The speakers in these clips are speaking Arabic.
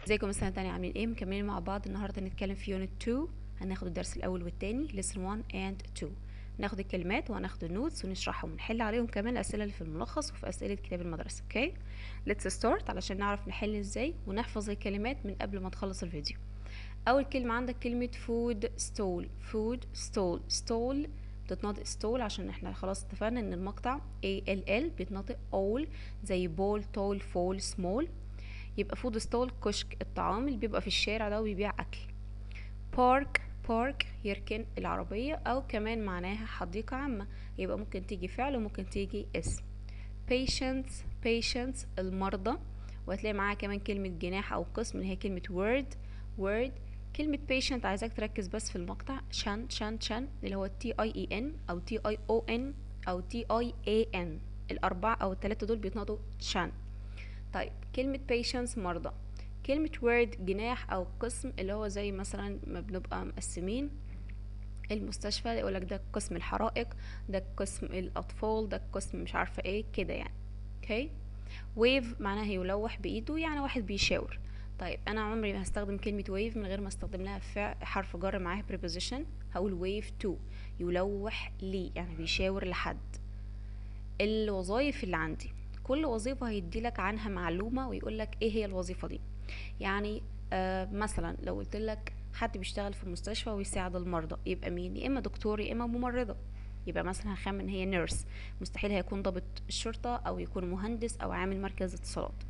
ازيكم السنة التانية عاملين ايه؟ مكملين مع بعض. النهاردة هنتكلم في يونت 2. هناخد الدرس الأول والتاني lesson 1 and 2. ناخد الكلمات وهناخد النوتس ونشرحهم ونحل عليهم كمان الأسئلة اللي في الملخص وفي أسئلة كتاب المدرسة. اوكي؟ let's start علشان نعرف نحل ازاي ونحفظ الكلمات من قبل ما تخلص الفيديو. أول كلمة عندك كلمة food stall. food stall. stall بتتنطق stall عشان احنا خلاص اتفقنا ان المقطع ALL بيتنطق all زي ball tall fall small. يبقى فود ستول كشك الطعام اللي بيبقى في الشارع ده وبيبيع اكل. بارك يركن العربية او كمان معناها حديقة عامة، يبقى ممكن تيجي فعل وممكن تيجي اسم. patients المرضى، وهتلاقي معاها كمان كلمة جناح او قسم اللي هي كلمة word. كلمة patient عايزاك تركز بس في المقطع شان اللي هو TIEN او TION او TIAN، الاربعة او التلاتة دول بيتنطقوا شان. طيب كلمة patients مرضى. كلمة word جناح أو قسم اللي هو زي مثلا ما بنبقى مقسمين المستشفى يقولك ده قسم الحرائق، ده قسم الأطفال، ده قسم مش عارفة ايه كده يعني. اوكي. wave معناها يلوح بإيده، يعني واحد بيشاور. طيب أنا عمري ما هستخدم كلمة wave من غير ما استخدم لها حرف جر معاها preposition. هقول wave to يلوح لي، يعني بيشاور لحد. الوظائف اللي عندي، كل وظيفة هيديلك عنها معلومة ويقولك ايه هي الوظيفة دي. يعني مثلا لو قلتلك حد بيشتغل في المستشفى ويساعد المرضى، يبقى مين؟ يا اما دكتور يا اما ممرضة. يبقى مثلا هخمن هي نيرس، مستحيل هيكون ضابط الشرطة او يكون مهندس او عامل مركز اتصالات.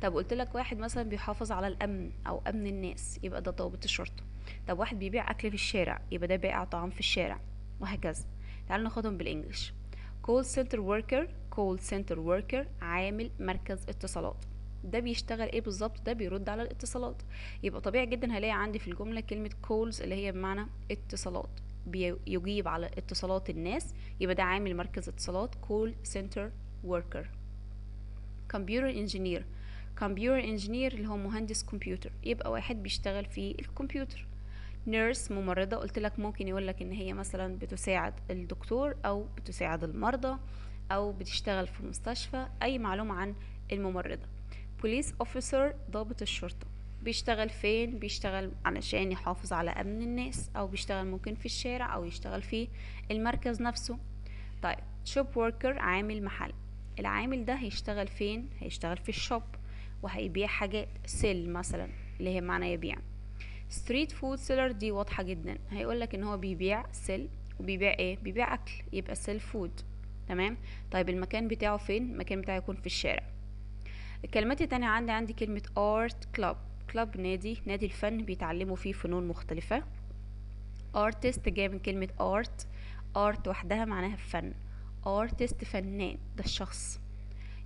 طب قلتلك واحد مثلا بيحافظ على الامن او امن الناس، يبقى ده ضابط الشرطة. طب واحد بيبيع اكل في الشارع، يبقى ده بائع طعام في الشارع، وهكذا. تعالوا ناخدهم بالانجلش. call center worker عامل مركز اتصالات. ده بيشتغل ايه بالظبط؟ ده بيرد على الاتصالات. يبقى طبيعي جدا هلاقي عندي في الجملة كلمة calls اللي هي بمعنى اتصالات، بيجيب على اتصالات الناس، يبقى ده عامل مركز اتصالات call center worker. computer engineer اللي هو مهندس كمبيوتر، يبقى واحد بيشتغل في الكمبيوتر. نيرس ممرضة، قلت لك ممكن يقول لك ان هي مثلا بتساعد الدكتور او بتساعد المرضى او بتشتغل في مستشفى، اي معلومة عن الممرضة. بوليس اوفيسر ضابط الشرطة، بيشتغل فين؟ بيشتغل علشان يحافظ على امن الناس، او بيشتغل ممكن في الشارع او يشتغل في المركز نفسه. طيب شوب وركر عامل محل، العامل ده هيشتغل فين؟ هيشتغل في الشوب وهيبيع حاجات، سيل مثلا اللي هي معنى يبيع. ستريت فود سيلر دي واضحة جدا، هيقولك ان هو بيبيع سيل وبيبيع ايه؟ بيبيع اكل، يبقى سيل فود. تمام. طيب المكان بتاعه فين؟ المكان بتاعه يكون في الشارع. الكلمات التانية عندي كلمة art club. club نادي الفن بيتعلموا فيه فنون مختلفة. artist جاي من كلمة art وحدها معناها فن. artist فنان، ده الشخص.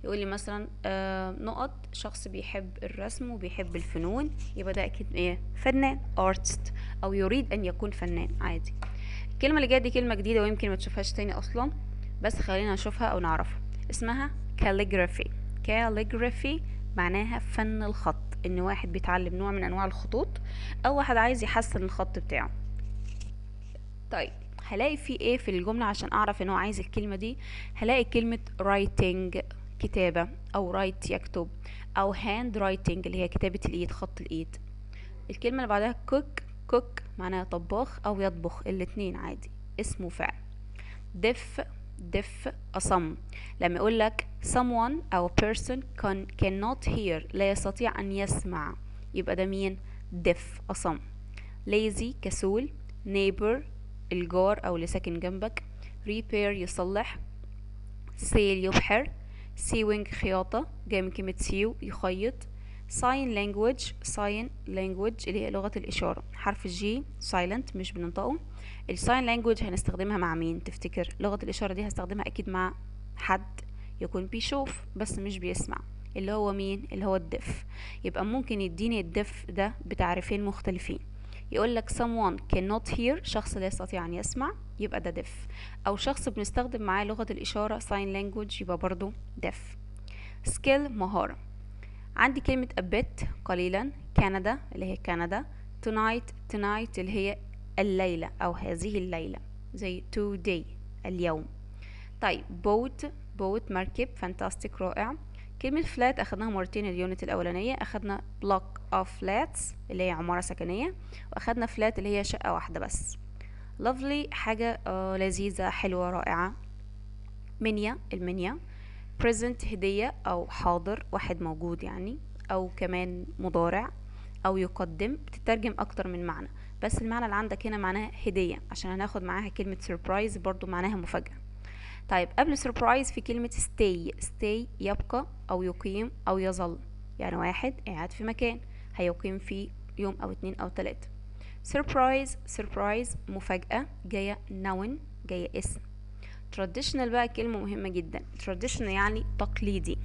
يقول لي مثلا نقط شخص بيحب الرسم وبيحب الفنون، يبقى ده اكيد ايه؟ فنان، artist، او يريد ان يكون فنان عادي. الكلمة اللي جاية دي كلمة جديدة ويمكن ما تشوفهاش تاني اصلا، بس خلينا نشوفها او نعرفها. اسمها calligraphy معناها فن الخط، ان واحد بيتعلم نوع من انواع الخطوط او واحد عايز يحسن الخط بتاعه. طيب هلاقي في ايه في الجملة عشان اعرف ان هو عايز الكلمة دي؟ هلاقي كلمة writing كتابة، او write يكتب، او hand writing اللي هي كتابة الايد، خط الايد. الكلمة اللي بعدها cook معناها طباخ او يطبخ، الاتنين عادي، اسم وفعل. deaf أصم، لما يقول لك someone أو person cannot hear لا يستطيع أن يسمع، يبقى ده مين؟ deaf أصم. lazy كسول. neighbor الجار أو اللي ساكن جنبك. repair يصلح. sail يبحر. sewing خياطة، جاي من كلمة sew يخيط. sign language اللي هي لغة الإشارة، حرف الجي silent مش بننطقه. الساين لانجوج هنستخدمها مع مين تفتكر؟ لغة الإشارة دي هستخدمها أكيد مع حد يكون بيشوف بس مش بيسمع، اللي هو مين؟ اللي هو الدف. يبقى ممكن يديني الدف ده بتعريفين مختلفين. يقول لك someone cannot hear شخص لا يستطيع أن يسمع، يبقى ده دف. أو شخص بنستخدم معاه لغة الإشارة sign language، يبقى برضو دف. skill مهارة. عندي كلمة a bit قليلا. كندا اللي هي كندا. tonight اللي هي الليلة أو هذه الليلة، زي today اليوم. طيب boat مركب، fantastic رائع. كلمة flat أخدناها مرتين اليونت الأولانية، أخدنا block of flats اللي هي عمارة سكنية، وأخدنا flat اللي هي شقة واحدة بس. lovely حاجة لذيذة حلوة رائعة. منيا المنيا. present هدية أو حاضر واحد موجود يعني، أو كمان مضارع أو يقدم، بتترجم أكتر من معنى، بس المعنى اللي عندك هنا معناها هدية عشان هناخد معاها كلمة surprise برضو معناها مفاجأة. طيب قبل surprise في كلمة stay يبقى أو يقيم أو يظل، يعني واحد قاعد في مكان هيقيم فيه يوم أو 2 أو 3. surprise مفاجأة، جاية noun جاية اسم. traditional بقى كلمة مهمة جدا. traditional يعني تقليدي.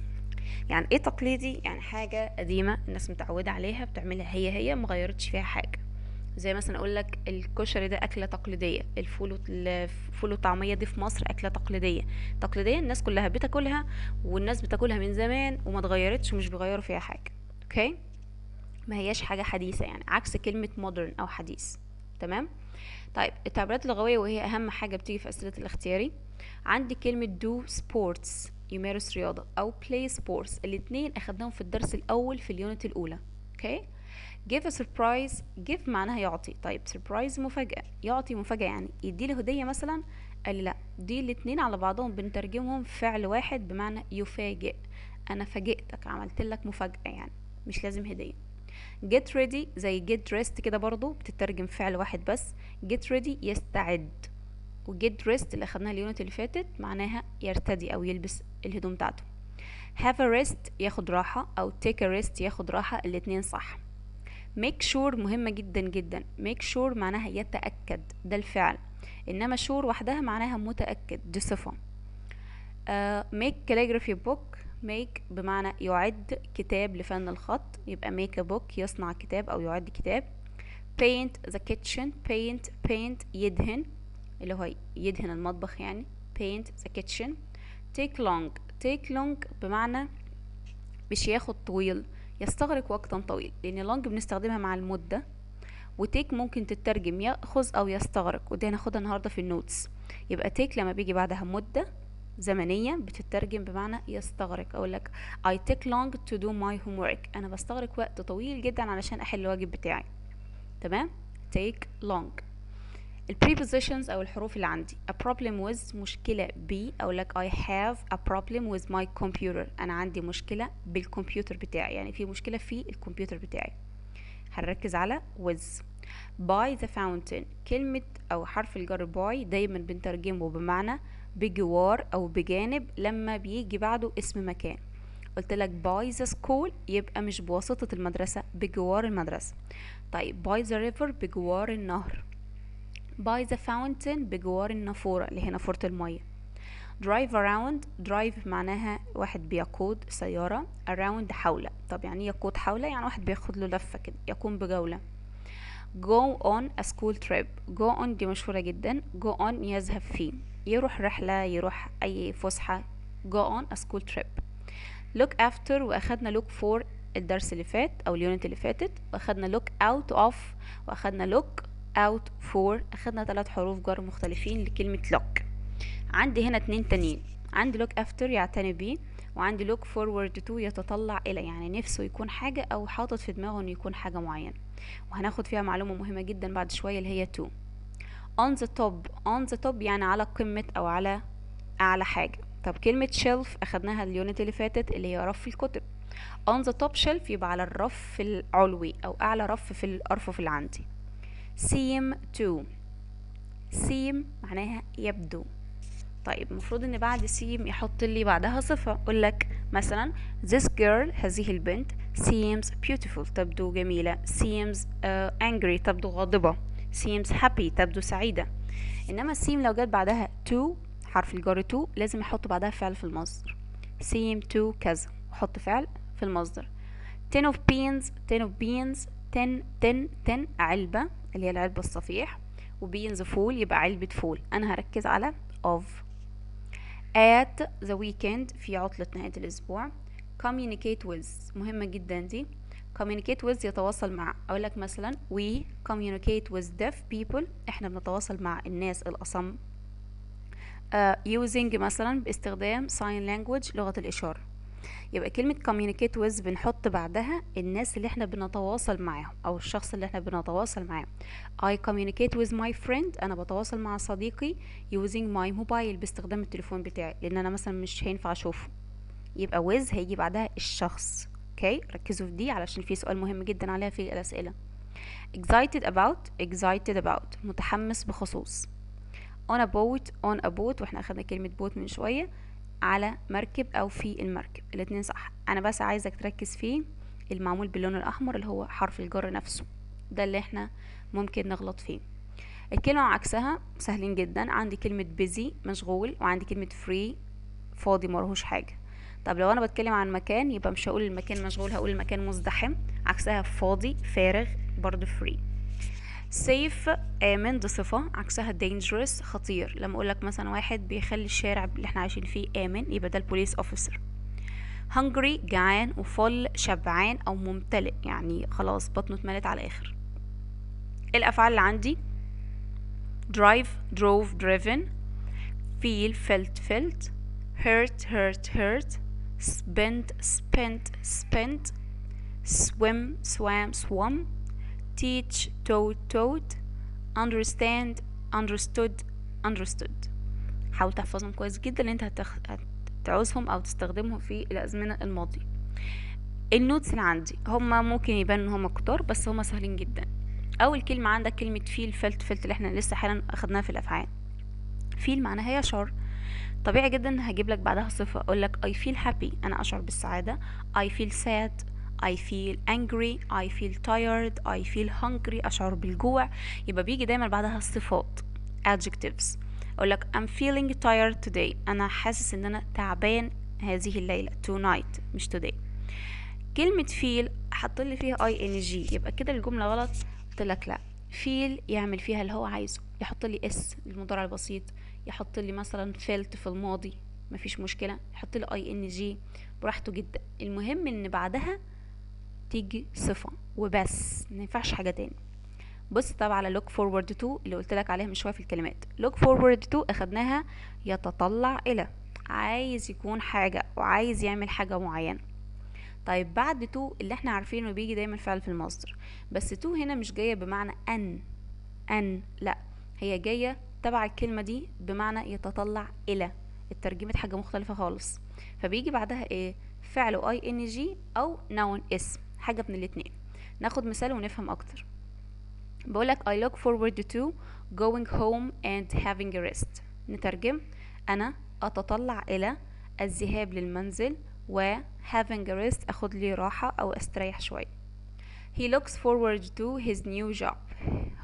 يعني ايه تقليدي؟ يعني حاجة قديمة الناس متعودة عليها بتعملها هي مغيرتش فيها حاجة. زي مثلا اقول لك الكشري ده اكله تقليديه، الفول والطعميه دي في مصر اكله تقليديه الناس كلها بتاكلها، والناس بتاكلها من زمان وما اتغيرتش ومش بيغيروا فيها حاجه. اوكي، ما هياش حاجه حديثه، يعني عكس كلمه modern او حديث. تمام. طيب التعبيرات اللغويه وهي اهم حاجه بتيجي في اسئله الاختياري. عندي كلمه do sports يمارس رياضه، او play sports، الاتنين اخدناهم في الدرس الاول في اليونت الاولى. اوكي. give a surprise. give معناها يعطي، طيب surprise مفاجأة، يعطي مفاجأة يعني يدي له هدية مثلا. قال لي لا، دي الاتنين على بعضهم بنترجمهم فعل واحد بمعنى يفاجئ. انا فاجئتك، عملت لك مفاجأة يعني، مش لازم هدية. get ready زي get dressed كده برضو بتترجم فعل واحد بس. get ready يستعد، و get dressed اللي اخدناها اليونت اللي فاتت معناها يرتدي او يلبس الهدوم بتاعته. have a rest ياخد راحة، او take a rest ياخد راحة، الاتنين صح. make sure مهمة جدا جدا. make sure معناها يتأكد، ده الفعل، انما sure وحدها معناها متأكد، دي صفة. make calligraphy book. make بمعنى يعد كتاب لفن الخط، يبقى make a book يصنع كتاب او يعد كتاب. paint the kitchen. paint يدهن، اللي هو يدهن المطبخ يعني. paint the kitchen. take long بمعنى مش ياخد طويل، يستغرق وقتا طويل، لان long بنستخدمها مع المدة، وتيك ممكن تترجم يأخذ او يستغرق، ودي هناخدها النهاردة في النوتس. يبقى تيك لما بيجي بعدها مدة زمنية بتترجم بمعنى يستغرق. اقول لك I take long to do my homework، انا بستغرق وقت طويل جدا علشان احل الواجب بتاعي. تمام. take long. prepositions او الحروف اللي عندي. a problem with مشكلة ب، اقول لك I have a problem with my computer، انا عندي مشكلة بالكمبيوتر بتاعي، يعني في مشكلة في الكمبيوتر بتاعي. هنركز على with. by the fountain، كلمة او حرف الجر by دايما بنترجمه بمعنى بجوار او بجانب لما بيجي بعده اسم مكان. قلت لك by the school يبقى مش بواسطة المدرسة، بجوار المدرسة. طيب by the river بجوار النهر. by the fountain بجوار النافورة اللي هي نافورة المية. drive around. drive معناها واحد بيقود سيارة، around حول. طب يعني يقود حول؟ يعني واحد بياخد له لفة كده، يقوم بجولة. go on a school trip. go on دي مشهورة جدا. go on يذهب فيه، يروح رحلة، يروح أي فسحة. go on a school trip. look after وأخدنا look for الدرس اللي فات أو اليونت اللي فاتت، وأخدنا look out of وأخدنا look out for. أخدنا 3 حروف جر مختلفين لكلمة look. عندي هنا 2 تانيين. عندي look after يعتني بيه، وعندي look forward to يتطلع إلى، يعني نفسه يكون حاجة أو حاطط في دماغه إنه يكون حاجة معينة، وهناخد فيها معلومة مهمة جدا بعد شوية اللي هي to. on the top. on the top يعني على قمة أو على أعلى حاجة. طب كلمة shelf أخدناها اليونت اللي فاتت اللي هي رف الكتب. on the top shelf يبقى على الرف العلوي أو أعلى رف في الأرفف اللي عندي. seem to. seem معناها يبدو. طيب المفروض ان بعد seem يحط لي بعدها صفة. اقول لك مثلا this girl هذه البنت seems beautiful تبدو جميلة. seems angry تبدو غاضبة. seems happy تبدو سعيدة. انما seem لو جت بعدها to حرف الجر to لازم يحط بعدها فعل في المصدر. seem to كذا، وحط فعل في المصدر. 10 of beans. 10 of beans 10 علبة اللي هي العلبة الصفيح، وبينز فول يبقى علبة فول. انا هركز على of. at the weekend في عطلة نهاية الأسبوع. communicate with مهمة جدا دي. communicate with يتواصل مع. أقول لك مثلا we communicate with deaf people، احنا بنتواصل مع الناس الأصم. using مثلا باستخدام sign language لغة الإشارة. يبقى كلمة communicate with بنحط بعدها الناس اللي احنا بنتواصل معاهم او الشخص اللي احنا بنتواصل معاه. I communicate with my friend، انا بتواصل مع صديقي using my mobile، باستخدام التليفون بتاعي، لان انا مثلا مش هينفع اشوفه. يبقى with هيجي بعدها الشخص. اوكي، ركزوا في دي علشان في سؤال مهم جدا عليها في الاسئلة. excited about متحمس بخصوص. on a boat واحنا اخدنا كلمة boat من شوية، على مركب او في المركب، الاتنين صح. انا بس عايزك تركز فيه المعمول باللون الاحمر اللي هو حرف الجر نفسه، ده اللي احنا ممكن نغلط فيه. الكلمة عكسها سهلين جدا، عندي كلمة busy مشغول، وعندي كلمة free فاضي مرهوش حاجة. طب لو انا بتكلم عن مكان يبقى مش هقول المكان مشغول، هقول المكان مزدحم، عكسها فاضي فارغ برضو free. safe آمن، دي صفة، عكسها dangerous خطير. لما اقولك مثلا واحد بيخلي الشارع اللي احنا عايشين فيه آمن، يبقى ده البوليس اوفيسر. hungry جعان، وفل شبعان او ممتلئ، يعني خلاص بطنه اتملت على الاخر. الافعال اللي عندي drive drove driven، feel felt hurt spent spent swam teach taught understood. حاول تحفظهم كويس جدا لان انت هتعوزهم او تستخدمهم في الازمنه الماضيه. النوتس اللي عندي هما ممكن يبان ان هما كتار، بس هما سهلين جدا. اول كلمه عندك كلمه feel felt اللي احنا لسه حالا اخدناها في الافعال. feel معناها يشعر، طبيعي جدا هجيب لك بعدها صفه، اقول لك I feel happy انا اشعر بالسعاده، I feel sad I feel angry I feel tired I feel hungry أشعر بالجوع. يبقى بيجي دايما بعدها الصفات adjectives. أقول لك I'm feeling tired today، أنا حاسس إن أنا تعبان هذه الليلة، tonight مش today. كلمة feel حط لي فيها ing، يبقى كده الجملة غلط. قلت لك لا، feel يعمل فيها اللي هو عايزه، يحط لي اس للمضارع البسيط، يحط لي مثلا felt في الماضي مفيش مشكلة، يحط لي ing براحته جدا. المهم ان بعدها تيجي صفة وبس، ما ينفعش حاجة تاني. بص طبعا على look forward to اللي قلت لك عليها من شوية في الكلمات. look forward to اخدناها يتطلع الى، عايز يكون حاجة وعايز يعمل حاجة معينة. طيب بعد to اللي احنا عارفينه بيجي دايما فعل في المصدر، بس to هنا مش جاية بمعنى ان لا، هي جاية تبع الكلمة دي بمعنى يتطلع الى، اترجمت حاجة مختلفة خالص. فبيجي بعدها ايه؟ فعل ing او noun اسم، حاجة من الاتنين. ناخد مثال ونفهم اكتر. بقولك I look forward to going home and having a rest. نترجم، انا اتطلع الى الذهاب للمنزل و having a rest اخد لي راحة او استريح شوية. He looks forward to his new job.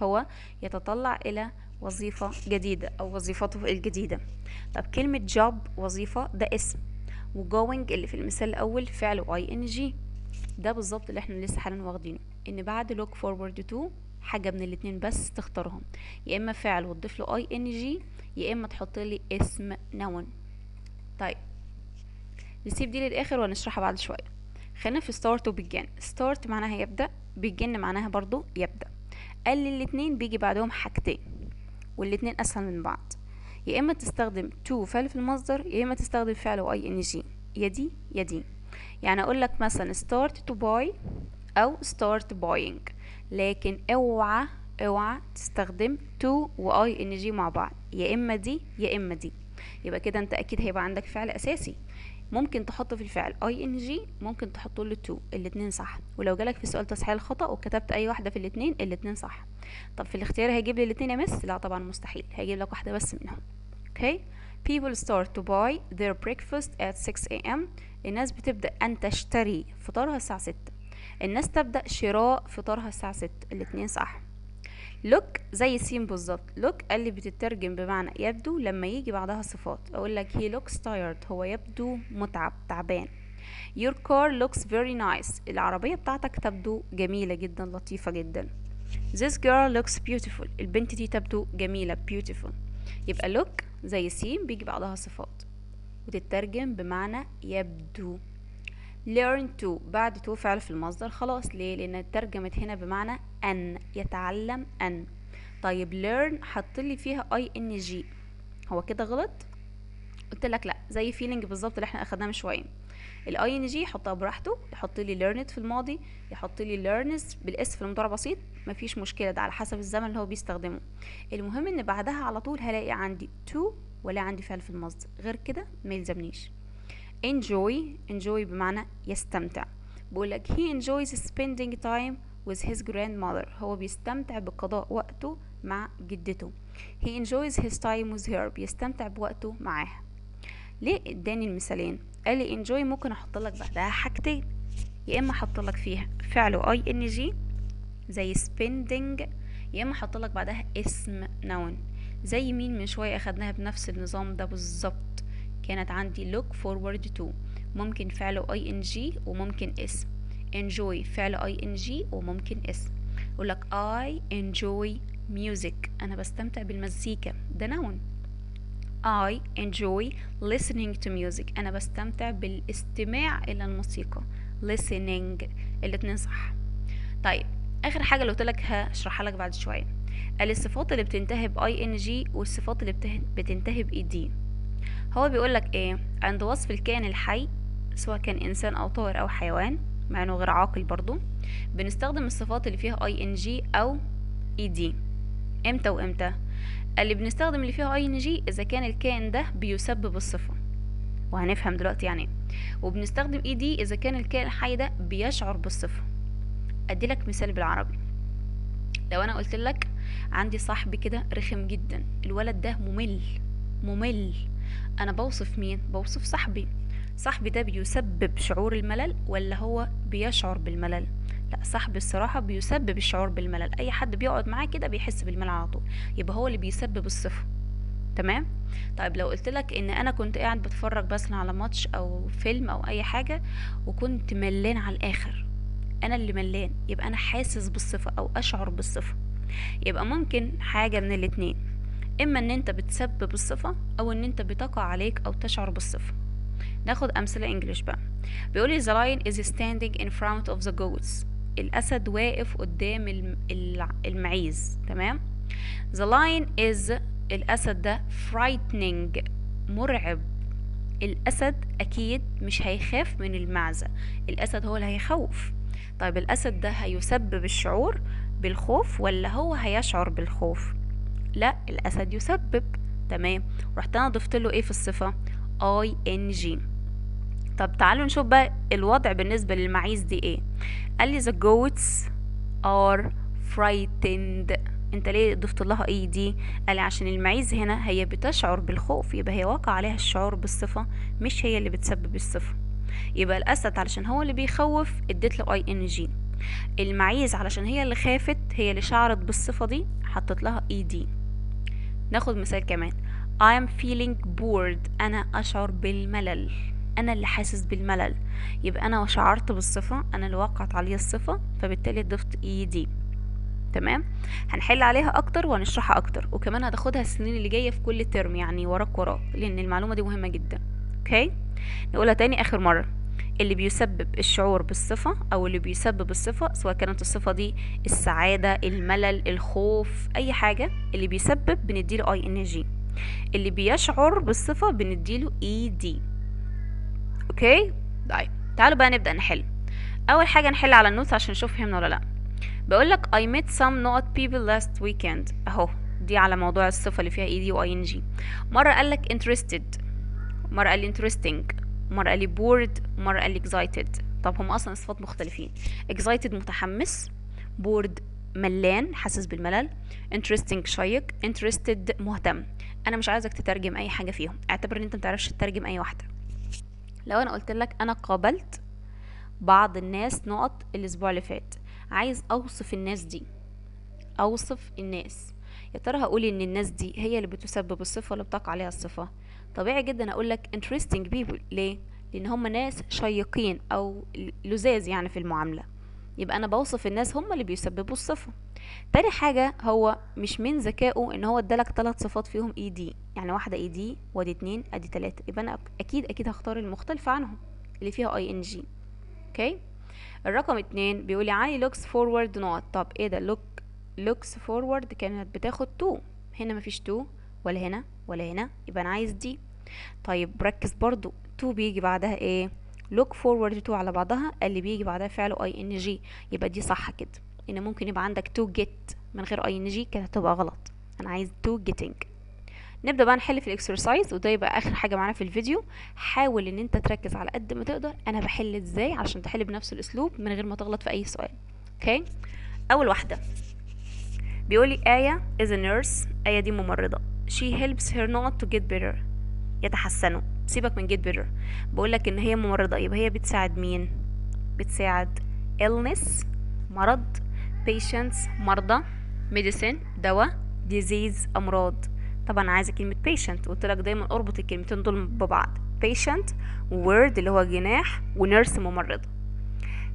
هو يتطلع الى وظيفة جديدة او وظيفته الجديدة. طب كلمة job وظيفة ده اسم، وgoing اللي في المثال الاول فعل ing، ده بالظبط اللي احنا لسه حالا واخدينه، ان بعد look forward to حاجة من الاتنين بس تختارهم، يا اما فعل وتضيف له ing، يا اما تحط لي اسم noun. طيب نسيب دي للاخر ونشرحها بعد شوية. خلينا في start و begin. start معناها يبدأ، begin معناها برضو يبدأ. قال لي الاتنين بيجي بعدهم حاجتين والاتنين اسهل من بعض، يا اما تستخدم to فعل في المصدر، يا اما تستخدم فعل ing، يا دي يا دي. يعني اقول لك مثلا start to buy او start buying، لكن اوعى تستخدم to و ing مع بعض، يا اما دي يا اما دي. يبقى كده انت اكيد هيبقى عندك فعل اساسي، ممكن تحط في الفعل ing، ممكن تحط له to، الاتنين صح. ولو جالك في سؤال تصحيح الخطأ وكتبت اي واحدة في الاتنين صح. طب في الاختيار هيجيب لي الاتنين يا مس؟ لا طبعا مستحيل، هيجيب لك واحدة بس منهم. okay people start to buy their breakfast at 6 a.m. الناس بتبدأ أن تشتري فطارها الساعة 6، الناس تبدأ شراء فطارها الساعة 6، الاتنين صح. look زي سين بالظبط، look قال لي بتترجم بمعنى يبدو لما يجي بعدها صفات، اقول لك he looks tired هو يبدو متعب تعبان. your car looks very nice العربية بتاعتك تبدو جميلة جدا لطيفة جدا. this girl looks beautiful البنت دي تبدو جميلة beautiful. يبقى look زي سين بيجي بعدها صفات وتترجم بمعنى يبدو. learn to بعد to فعل في المصدر، خلاص ليه؟ لان اترجمت هنا بمعنى ان، يتعلم ان. طيب learn حط لي فيها ing، هو كده غلط؟ قلت لك لا، زي feeling بالظبط اللي احنا اخدناه من شويه. الاي ان جي يحطها براحته، يحط لي learned في الماضي، يحط لي learns بالاس في المضارع بسيط، مفيش مشكله، ده على حسب الزمن اللي هو بيستخدمه. المهم ان بعدها على طول هلاقي عندي to ولا عندي فعل في المصدر، غير كده ما يلزمنيش. enjoy بمعنى يستمتع. بقولك he enjoys spending time with his grandmother، هو بيستمتع بقضاء وقته مع جدته. he enjoys his time with her، بيستمتع بوقته معاها. ليه اداني المثالين؟ قال لي enjoy ممكن احط لك بعدها حاجتين، يا اما احط لك فيها فعل ing زي spending، يا اما احط لك بعدها اسم noun زي مين من شويه اخدناها بنفس النظام ده بالظبط، كانت عندي look forward to، ممكن فعل ing وممكن اسم. enjoy فعل ing وممكن اسم. اقول لك I enjoy music، انا بستمتع بالمزيكا، ده noun. I enjoy listening to music، أنا بستمتع بالاستماع إلى الموسيقى. listening الاتنين صح. طيب آخر حاجة اللي قلتلك هشرحها لك بعد شوية، قال الصفات اللي بتنتهي ب ing والصفات اللي بتنتهي ب ed. هو بيقولك ايه؟ عند وصف الكائن الحي سواء كان إنسان أو طائر أو حيوان مع إنه غير عاقل برضو، بنستخدم الصفات اللي فيها ing أو ed. امتى وامتى؟ اللي بنستخدم اللي فيها ing اذا كان الكائن ده بيسبب الصفة، وهنفهم دلوقتي يعني ايه. وبنستخدم ed اذا كان الكائن الحي ده بيشعر بالصفة. ادي لك مثال بالعربي، لو انا قلت لك عندي صاحبي كده رخم جدا، الولد ده ممل، انا بوصف مين؟ بوصف صاحبي ده بيسبب شعور الملل ولا هو بيشعر بالملل؟ لا، صاحبي الصراحة بيسبب الشعور بالملل، اي حد بيقعد معاه كده بيحس بالملل على طول، يبقى هو اللي بيسبب الصفة. تمام. طيب لو قلت لك ان انا كنت قاعد بتفرج مثلا على ماتش او فيلم او اي حاجة وكنت ملان على الاخر، انا اللي ملان، يبقى انا حاسس بالصفة او اشعر بالصفة. يبقى ممكن حاجة من الاتنين، اما ان انت بتسبب الصفة او ان انت بتقع عليك او تشعر بالصفة. ناخد امثلة انجليش بقى. بيقولي the lion is standing in front of the goats، الاسد واقف قدام المعيز. تمام. the lion is، الاسد ده frightening، مرعب. الاسد اكيد مش هيخاف من المعزة، الاسد هو اللي هيخوف. طيب الاسد ده هيسبب الشعور بالخوف ولا هو هيشعر بالخوف؟ لا، الاسد يسبب. تمام. رحت انا ضفت له ايه في الصفة؟ ing. طب تعالوا نشوف بقى الوضع بالنسبة للمعيز دي ايه. قال لي the goats are frightened، انت ليه ضفت لها ايه دي؟ قال لي عشان المعيز هنا هي بتشعر بالخوف، يبقى هي واقع عليها الشعور بالصفة، مش هي اللي بتسبب الصفة. يبقى الاسد علشان هو اللي بيخوف اديت له ing، المعيز علشان هي اللي خافت هي اللي شعرت بالصفة دي حطت لها ed. ناخد مثال كمان. I am feeling bored، انا اشعر بالملل، انا اللي حاسس بالملل، يبقى انا شعرت بالصفة، انا اللي وقعت عليها الصفة، فبالتالي ضفت ed. تمام. هنحل عليها اكتر وهنشرحها اكتر، وكمان هتاخدها السنين اللي جايه في كل ترم، يعني وراك لان المعلومه دي مهمه جدا. اوكي. نقولها تاني اخر مره. اللي بيسبب الشعور بالصفه او اللي بيسبب الصفه سواء كانت الصفه دي السعاده، الملل، الخوف، اي حاجه، اللي بيسبب بنديله ing، اللي بيشعر بالصفه بنديله ed. اوكي. طيب تعالوا بقى نبدا نحل. اول حاجه نحل على النوتس عشان نشوف فهمنا ولا لا. بقولك I met some not people last weekend، اهو دي على موضوع الصفة اللي فيها ed و ing. مرة قالك interested، مرة قال لي interesting، مرة قال لي bored، مرة قال لي excited. طب هم اصلا صفات مختلفين. excited متحمس، bored ملان حاسس بالملل، interesting شيق، interested مهتم. انا مش عايزك تترجم اي حاجة فيهم، اعتبر ان انت متعرفش تترجم اي واحدة. لو انا قلت لك انا قابلت بعض الناس نقط الاسبوع اللي فات، عايز اوصف الناس دي، اوصف الناس، يا ترى هقول ان الناس دي هي اللي بتسبب الصفة اللي بتقع عليها الصفة؟ طبيعي جدا اقولك interesting people. ليه؟ لان هم ناس شيقين او لذاذ يعني في المعاملة، يبقى انا بوصف الناس هم اللي بيسببوا الصفة. تاني حاجة، هو مش من ذكائه ان هو ادالك 3 صفات فيهم ed، يعني واحدة ed وادي 2 ادي 3، يبقى انا اكيد هختار المختلفة عنهم اللي فيها ing. اوكي. الرقم 2 بيقولي علي looks forward not. طب ايه ده looks forward كانت بتاخد to، هنا مفيش to ولا هنا ولا هنا، يبقى انا عايز دي. طيب ركز برضو، to بيجي بعدها ايه؟ look forward to على بعضها اللي بيجي بعدها فعله ing، يبقى دي صح كده. ان ممكن يبقى عندك to get من غير ing كده هتبقى غلط، انا عايز to getting. نبدأ بقى نحل في الاكسرسايز، وده يبقى اخر حاجة معانا في الفيديو. حاول ان انت تركز على قد ما تقدر انا بحل ازاي عشان تحل بنفس الاسلوب من غير ما تغلط في اي سؤال. اوكي، اول واحدة بيقولي آية is a nurse، آية دي ممرضة. she helps her not to get better، يتحسنوا. سيبك من get better، بقولك ان هي ممرضة يبقى هي بتساعد مين؟ بتساعد illness مرض، patients مرضى، medicine دواء، disease أمراض. طبعا عايزة كلمة patient، قلتلك دايما اربط الكلمتين دول ببعض، patient word اللي هو جناح ونيرس ممرضة.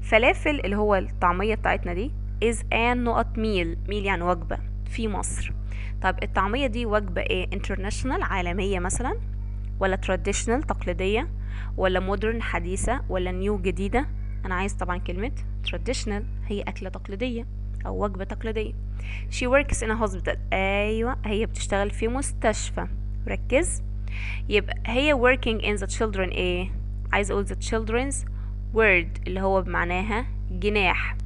فلافل اللي هو الطعمية بتاعتنا دي is an نقط meal يعني وجبة في مصر. طب الطعمية دي وجبة ايه؟ international عالمية مثلا، ولا traditional تقليدية، ولا modern حديثة، ولا new جديدة؟ انا عايز طبعا كلمة traditional، هي اكلة تقليدية او وجبة تقليدية. she works in a hospital، ايوه هي بتشتغل في مستشفى، ركز. يبقى هي working in the children ايه؟ عايز اقول the children's word اللي هو بمعناها جناح.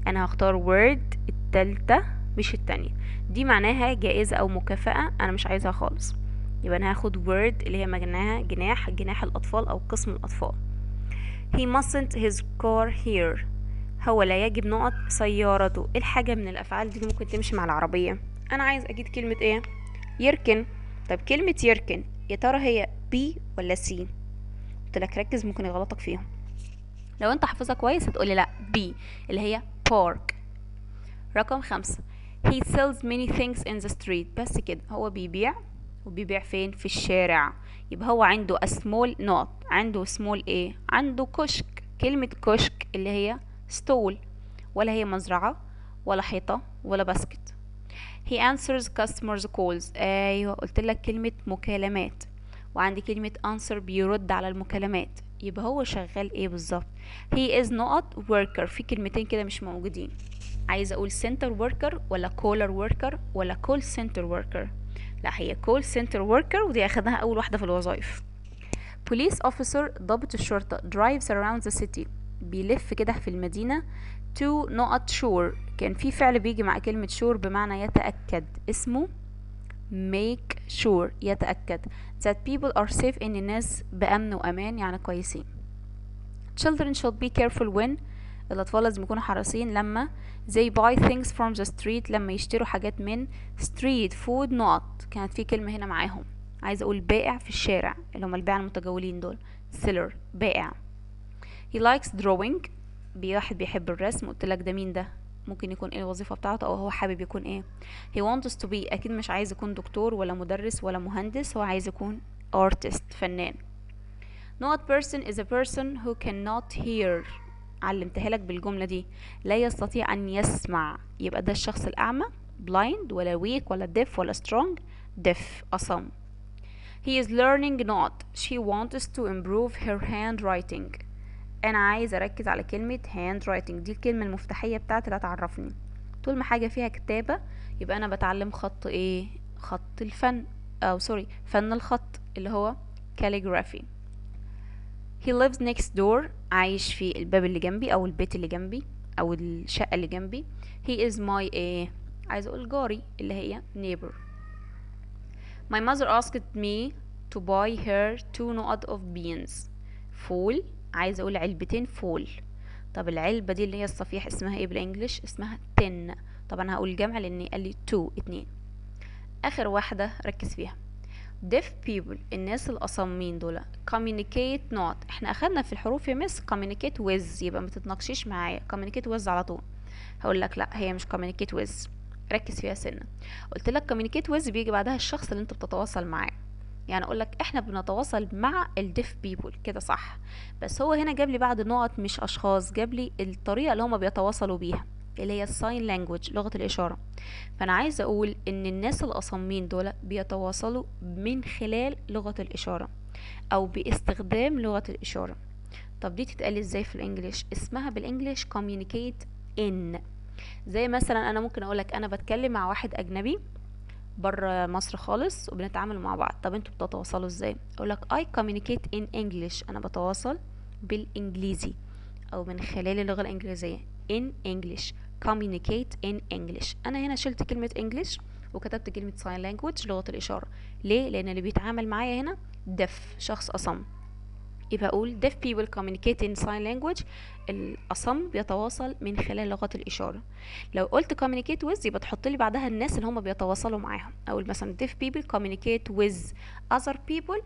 انا هختار word التالتة مش التانية، دي معناها جائزة او مكافأة، انا مش عايزها خالص. يبقى انا هاخد word اللي هي معناها جناح، جناح الاطفال او قسم الاطفال. he mustn't his car here، هو لا يجب نقط سيارته. ايه الحاجة من الافعال دي اللي ممكن تمشي مع العربية؟ انا عايز اجيب كلمة ايه؟ يركن. طب كلمة يركن يا ترى هي B ولا C؟ قلت لك ركز ممكن يغلطك فيهم. لو انت حافظها كويس هتقولي لا B اللي هي park. رقم 5 he sells many things in the street، بس كده هو بيبيع، وبيبيع فين؟ في الشارع. يبقى هو عنده a small not، عنده small ايه؟ عنده كشك. كلمة كشك اللي هي stall، ولا هي مزرعة ولا حيطة ولا باسكت. he answers customers calls، ايوه قلت لك كلمة مكالمات، وعندي كلمة answer بيرد على المكالمات. يبقى هو شغال ايه بالظبط؟ he is not worker، في كلمتين كده مش موجودين. عايزة اقول center worker ولا caller worker ولا call center worker؟ لا هي call center worker، ودي اخدها اول واحدة في الوظائف. police officer ضابط الشرطة drives around the city، بيلف كده في المدينة. to نقط sure، كان في فعل بيجي مع كلمة sure بمعنى يتأكد، اسمه make sure يتأكد that people are safe، ان الناس بأمن وأمان يعني كويسين. children should be careful when، الأطفال لازم يكونوا حريصين لما they buy things from the street، لما يشتروا حاجات من street food نقط. كانت في كلمة هنا معاهم، عايزة أقول بائع في الشارع اللي هم البائع المتجولين دول، seller بائع. he likes drawing، واحد بيحب الرسم. قلت لك ده مين ده؟ ممكن يكون ايه الوظيفة بتاعته او هو حابب يكون ايه. he wants to be، اكيد مش عايز يكون دكتور ولا مدرس ولا مهندس، هو عايز يكون artist فنان. not person is a person who cannot hear، علمتها لك بالجملة دي، لا يستطيع ان يسمع. يبقى ده الشخص الاعمى blind ولا weak ولا deaf ولا strong؟ deaf أصم. he is learning not، she wants to improve her handwriting. انا عايز اركز على كلمة handwriting، دي الكلمة المفتاحية بتاعتي اللي هتعرفني. طول ما حاجة فيها كتابة يبقى انا بتعلم خط ايه؟ خط الفن، او سوري فن الخط اللي هو calligraphy. he lives next door، عايش في الباب اللي جنبي او البيت اللي جنبي او الشقة اللي جنبي. he is my ايه؟ عايز اقول جاري اللي هي neighbor. my mother asked me to buy her 2 نقط of beans، فول، عايزه اقول علبتين فول. طب العلبه دي اللي هي الصفيح اسمها ايه بالانجلش؟ اسمها 10. طبعا هقول جمع لان قال لي 2 2. اخر واحده ركز فيها deaf people، الناس الاصمين دول communicate not. احنا اخدنا في الحروف يا مس communicate with، يبقى ما تتناقشيش معايا communicate with على طول. هقول لك لا هي مش communicate with، ركز فيها سنه. قلت لك communicate with بيجي بعدها الشخص اللي انت بتتواصل معاه، يعني اقول لك احنا بنتواصل مع الديف بيبول كده صح، بس هو هنا جاب لي بعد النقط مش اشخاص، جاب لي الطريقه اللي هما بيتواصلوا بيها اللي هي الساين لانجوج لغه الاشاره. فانا عايزه اقول ان الناس الاصمين دول بيتواصلوا من خلال لغه الاشاره او باستخدام لغه الاشاره. طب دي تتقال ازاي في الانجليش؟ اسمها بالانجليش communicate in. زي مثلا انا ممكن اقولك انا بتكلم مع واحد اجنبي بره مصر خالص وبنتعامل مع بعض، طب انتوا بتتواصلوا ازاي؟ اقولك I communicate in English، انا بتواصل بالانجليزي او من خلال اللغة الانجليزية in English. communicate in English. انا هنا شلت كلمة English وكتبت كلمة sign language لغة الاشارة. ليه؟ لان اللي بيتعامل معايا هنا deaf، شخص اصم. يبقى اقول deaf people communicate in sign language. الاصم بيتواصل من خلال لغة الاشارة. لو قلت communicate with يبقى تحط لي بعدها الناس اللي هم بيتواصلوا معاهم. اقول مثلا deaf people communicate with other people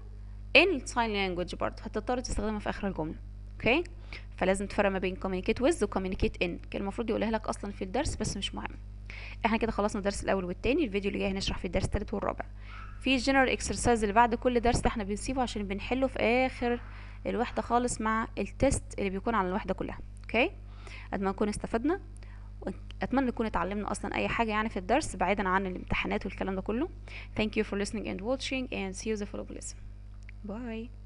in sign language برضه، هتضطر تستخدمها في اخر الجملة. اوكي، فلازم تفرق ما بين communicate with و communicate in. كان المفروض يقولها لك اصلا في الدرس بس مش مهم. احنا كده خلصنا الدرس الاول والتاني. الفيديو اللي جاي هنشرح في الدرس التالت والرابع. في general exercise اللي بعد كل درس ده احنا بنسيبه عشان بنحله في اخر الوحدة خالص مع التست اللي بيكون على الوحدة كلها. اوكي، اتمنى نكون استفدنا، اتمنى نكون اتعلمنا اصلا اي حاجة يعني في الدرس بعيدا عن الامتحانات والكلام ده كله. Thank you for listening and watching and see you the follow lesson. Bye.